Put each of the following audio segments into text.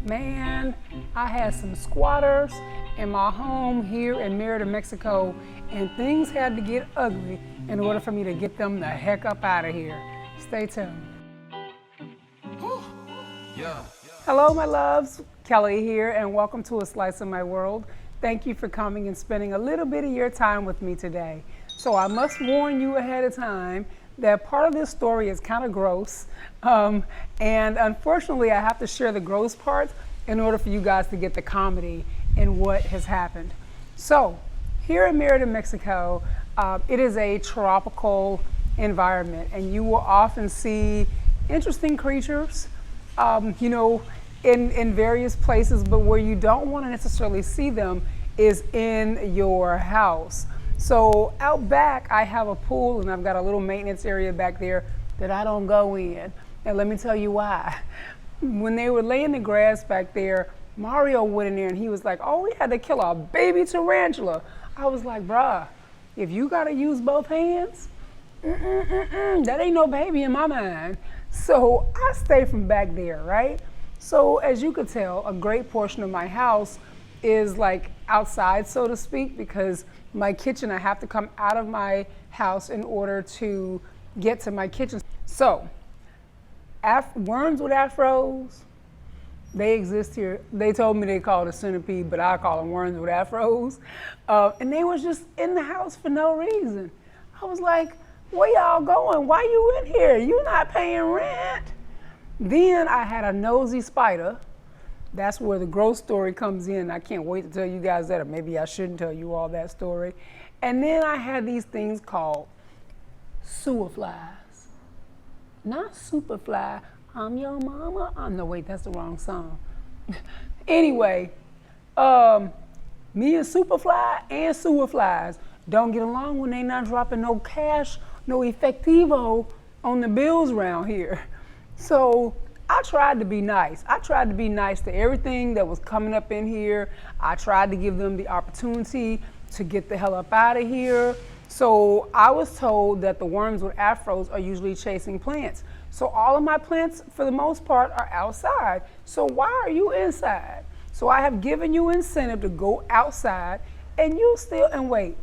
Man, I had some squatters in my home here in Merida, Mexico, and things had to get ugly in order for me to get them the heck up out of here. Stay tuned. Hello, my loves. Kellie here, and welcome to A Slice of My World. Thank you for coming and spending a little bit of your time with me today. So I must warn you ahead of time that part of this story is kind of gross, and unfortunately I have to share the gross parts in order for you guys to get the comedy in what has happened. So here in Merida, Mexico, it is a tropical environment, and you will often see interesting creatures, in various places, but where you don't want to necessarily see them is in your house. So out back, I have a pool and I've got a little maintenance area back there that I don't go in. And let me tell you why. When they were laying the grass back there, Mario went in there and he was like, oh, we had to kill a baby tarantula. I was like, bruh, if you gotta use both hands, that ain't no baby in my mind. So I stay from back there, right? So as you could tell, a great portion of my house is like outside, so to speak, because my kitchen, I have to come out of my house in order to get to my kitchen. So worms with afros, they exist here. They told me they called a centipede, but I call them worms with afros. And they was just in the house for no reason. I was like, where y'all going? Why you in here? You not paying rent. Then I had a nosy spider. That's where the gross story comes in. I can't wait to tell you guys that, or maybe I shouldn't tell you all that story. And then I had these things called sewer flies. Not superfly. I'm your mama. Oh, no, wait, that's the wrong song. Anyway, me and superfly and sewer flies don't get along when they not dropping no cash, no efectivo on the bills around here. So I tried to be nice. I tried to be nice to everything that was coming up in here. I tried to give them the opportunity to get the hell up out of here. So I was told that the worms with afros are usually chasing plants. So all of my plants, for the most part, are outside. So why are you inside? So I have given you incentive to go outside, and you still, and wait,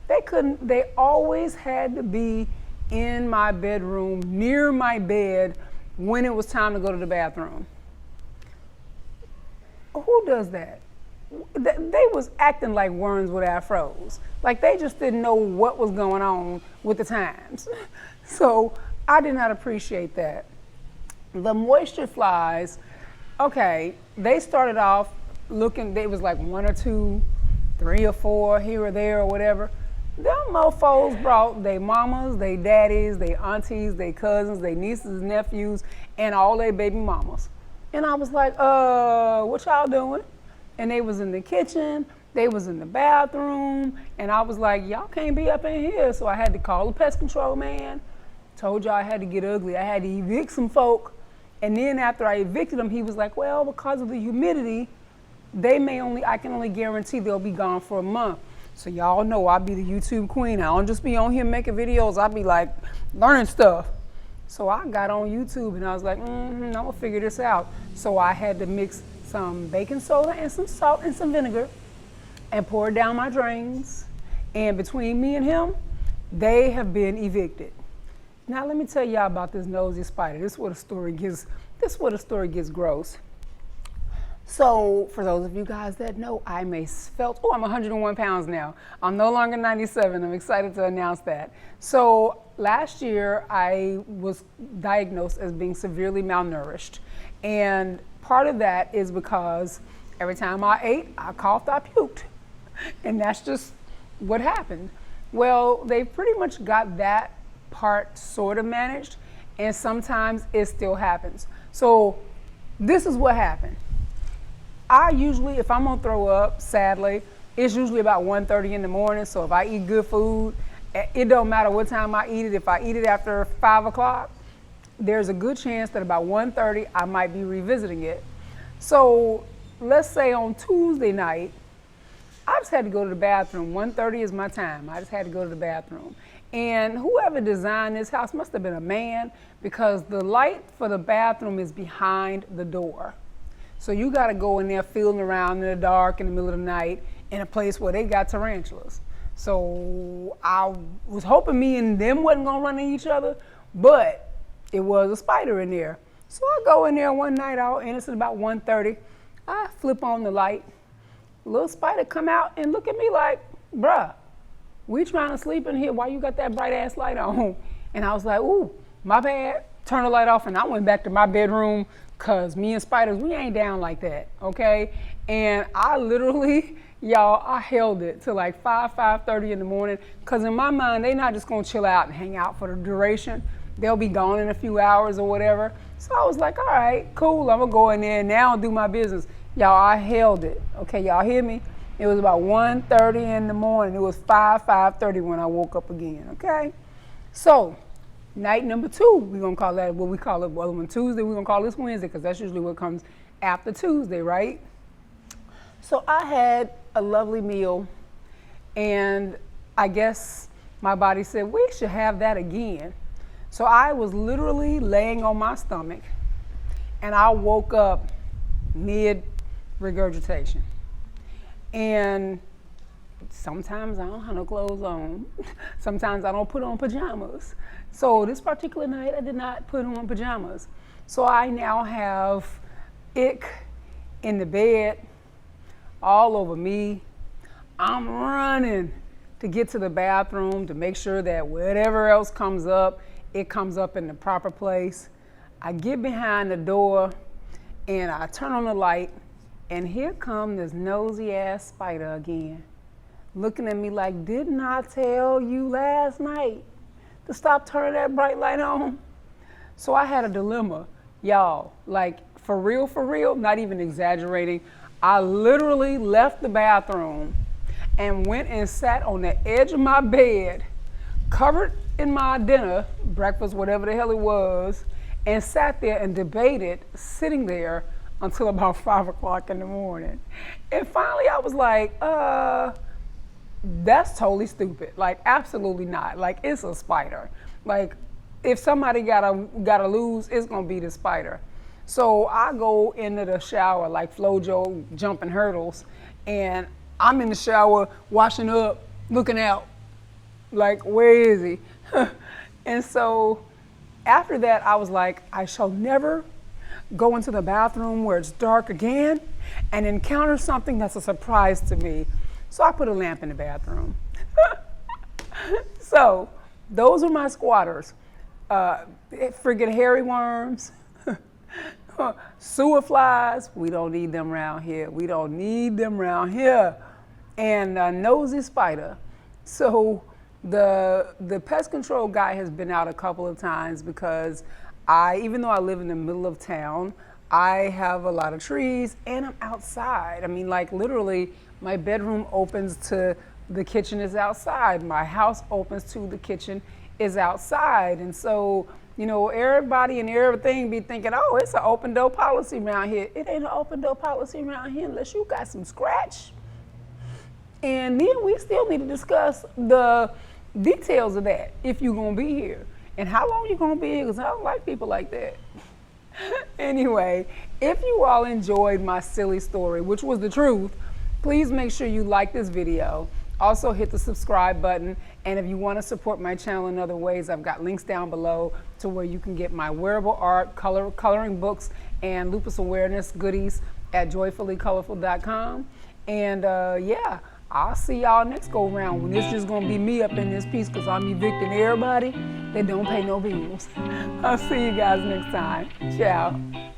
they always had to be in my bedroom, near my bed, when it was time to go to the bathroom. Who does that? They was acting like worms with afros. Like they just didn't know what was going on with the times. So I did not appreciate that. The moisture flies, okay, they started off looking, they was like one or two, three or four here or there or whatever. Them mofos brought their mamas, their daddies, their aunties, their cousins, their nieces, nephews, and all their baby mamas. And I was like, what y'all doing? And they was in the kitchen, they was in the bathroom, and I was like, y'all can't be up in here. So I had to call the pest control man. Told y'all I had to get ugly. I had to evict some folk. And then after I evicted them, he was like, well, because of the humidity, I can only guarantee they'll be gone for a month. So y'all know I be the YouTube queen. I don't just be on here making videos. I be like learning stuff. So I got on YouTube and I was like, I'm gonna figure this out. So I had to mix some baking soda and some salt and some vinegar and pour it down my drains. And between me and him, they have been evicted. Now let me tell y'all about this nosy spider. This is where the story gets gross. So for those of you guys that know, I'm 101 pounds now. I'm no longer 97. I'm excited to announce that. So last year I was diagnosed as being severely malnourished. And part of that is because every time I ate, I coughed, I puked. And that's just what happened. Well, they pretty much got that part sort of managed, and sometimes it still happens. So this is what happened. I usually, if I'm gonna throw up, sadly, it's usually about 1:30 in the morning. So if I eat good food, it don't matter what time I eat it. If I eat it after 5 o'clock, there's a good chance that about 1:30 I might be revisiting it. So let's say on Tuesday night, I just had to go to the bathroom. 1:30 is my time. I just had to go to the bathroom. And whoever designed this house must have been a man, because the light for the bathroom is behind the door. So you got to go in there feeling around in the dark in the middle of the night in a place where they got tarantulas. So I was hoping me and them wasn't gonna run into each other, but it was a spider in there. So I go in there one night out, and it's about 1:30. I flip on the light. Little spider come out and look at me like, bruh, we trying to sleep in here. Why you got that bright ass light on? And I was like, ooh, my bad. Turn the light off, and I went back to my bedroom, cause me and spiders, we ain't down like that, okay? And I literally, y'all, I held it till like 5:30 in the morning, cause in my mind, they not just gonna chill out and hang out for the duration. They'll be gone in a few hours or whatever. So I was like, all right, cool, I'm gonna go in there now and do my business. Y'all, I held it, okay, y'all hear me? It was about 1:30 in the morning. It was 5:30 when I woke up again, okay? So, night number 2, we're gonna call that what we call it, well, on Tuesday, we're gonna call this Wednesday, because that's usually what comes after Tuesday, right? So I had a lovely meal, and I guess my body said, we should have that again. So I was literally laying on my stomach, and I woke up mid-regurgitation. And sometimes I don't have no clothes on. Sometimes I don't put on pajamas. So this particular night, I did not put on pajamas. So I now have ick in the bed, all over me. I'm running to get to the bathroom to make sure that whatever else comes up, it comes up in the proper place. I get behind the door and I turn on the light, and here come this nosy ass spider again, looking at me like, didn't I tell you last night to stop turning that bright light on? So I had a dilemma, y'all, like for real, not even exaggerating. I literally left the bathroom and went and sat on the edge of my bed, covered in my dinner, breakfast, whatever the hell it was, and sat there and debated sitting there until about 5 o'clock in the morning. And finally I was like, that's totally stupid. Like, absolutely not. Like, it's a spider. Like, if somebody gotta lose, it's gonna be the spider. So I go into the shower like Flojo jumping hurdles, and I'm in the shower washing up, looking out, like, where is he? And so after that, I was like, I shall never go into the bathroom where it's dark again and encounter something that's a surprise to me. So I put a lamp in the bathroom. So those are my squatters. Friggin' hairy worms, sewer flies, we don't need them around here. We don't need them around here. And a nosy spider. So the pest control guy has been out a couple of times because even though I live in the middle of town, I have a lot of trees and I'm outside. I mean, like literally my bedroom opens to the kitchen is outside. My house opens to the kitchen is outside. And so, you know, everybody and everything be thinking, oh, it's an open door policy around here. It ain't an open door policy around here unless you got some scratch. And then we still need to discuss the details of that if you're gonna be here. And how long you gonna be here, because I don't like people like that. Anyway, if you all enjoyed my silly story, which was the truth, please make sure you like this video. Also hit the subscribe button. And if you want to support my channel in other ways, I've got links down below to where you can get my wearable art, coloring books, and lupus awareness goodies at joyfullycolorful.com. And yeah, I'll see y'all next go round when it's just gonna be me up in this piece because I'm evicting everybody that don't pay no bills. I'll see you guys next time. Ciao.